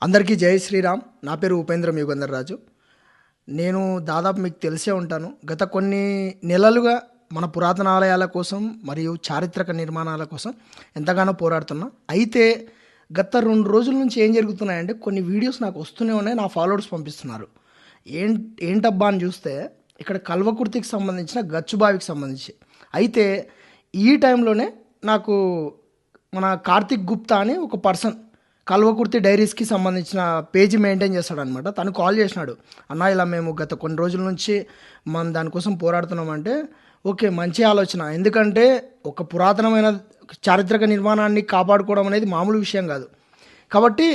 అందరికీ జై శ్రీరామ్. నా పేరు ఉపేంద్ర యుగంధర్ రాజు. నేను దాదాపు మీకు తెలిసే ఉంటాను. గత కొన్ని నెలలుగా మన పురాతన ఆలయాల కోసం మరియు చారిత్రక నిర్మాణాల కోసం ఎంతగానో పోరాడుతున్నా. అయితే గత 2 రోజుల నుంచి ఏం జరుగుతున్నాయంటే కొన్ని వీడియోస్ నాకు వస్తూనే ఉన్నాయి. నా ఫాలోవర్స్ పంపిస్తున్నారు. ఏంటబ్బా అని చూస్తే ఇక్కడ కల్వకుర్తికి సంబంధించిన గచ్చుబావికి సంబంధించి. అయితే ఈ టైంలోనే నాకు మన కార్తిక్ గుప్తా అని ఒక పర్సన్ కల్వకుర్తి డైరీస్కి సంబంధించిన పేజీ మెయింటైన్ చేస్తాడనమాట. తను కాల్ చేసినాడు, అన్న ఇలా మేము గత కొన్ని రోజుల నుంచి మనం దానికోసం పోరాడుతున్నామంటే. ఓకే, మంచి ఆలోచన. ఎందుకంటే ఒక పురాతనమైన చారిత్రక నిర్మాణాన్ని కాపాడుకోవడం అనేది మామూలు విషయం కాదు. కాబట్టి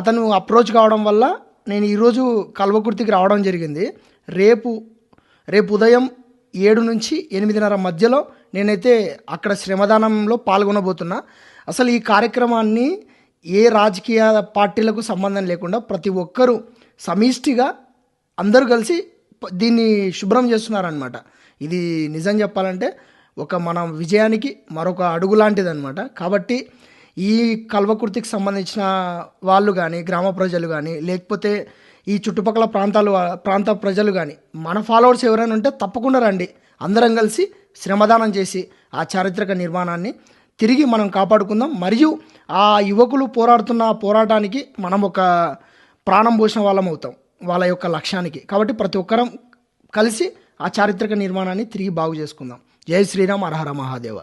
అతను అప్రోచ్ కావడం వల్ల నేను ఈరోజు కల్వకుర్తికి రావడం జరిగింది. రేపు ఉదయం 7 నుంచి 8:30 మధ్యలో నేనైతే అక్కడ శ్రమదానంలో పాల్గొనబోతున్నా. అసలు ఈ కార్యక్రమాన్ని ఏ రాజకీయ పార్టీలకు సంబంధం లేకుండా ప్రతి ఒక్కరూ సమిష్టిగా అందరూ కలిసి దీన్ని శుభ్రం చేస్తున్నారనమాట. ఇది నిజం చెప్పాలంటే ఒక మన విజయానికి మరొక అడుగు లాంటిది అనమాట. కాబట్టి ఈ కల్వకుర్తికి సంబంధించిన వాళ్ళు కానీ, గ్రామ ప్రజలు కానీ, లేకపోతే ఈ చుట్టుపక్కల ప్రాంత ప్రజలు కానీ, మన ఫాలోవర్స్ ఎవరైనా ఉంటే తప్పకుండా రండి. అందరం కలిసి శ్రమదానం చేసి ఆ చారిత్రక నిర్మాణాన్ని తిరిగి మనం కాపాడుకుందాం. మరియు ఆ యువకులు పోరాడుతున్న పోరాటానికి మనం ఒక ప్రాణం పోసిన వాళ్ళం అవుతాం వాళ్ళ యొక్క లక్ష్యానికి. కాబట్టి ప్రతి ఒక్కరం కలిసి ఆ చారిత్రక నిర్మాణాన్ని తిరిగి బాగు చేసుకుందాం. జై శ్రీరామ్, హర హర మహాదేవ.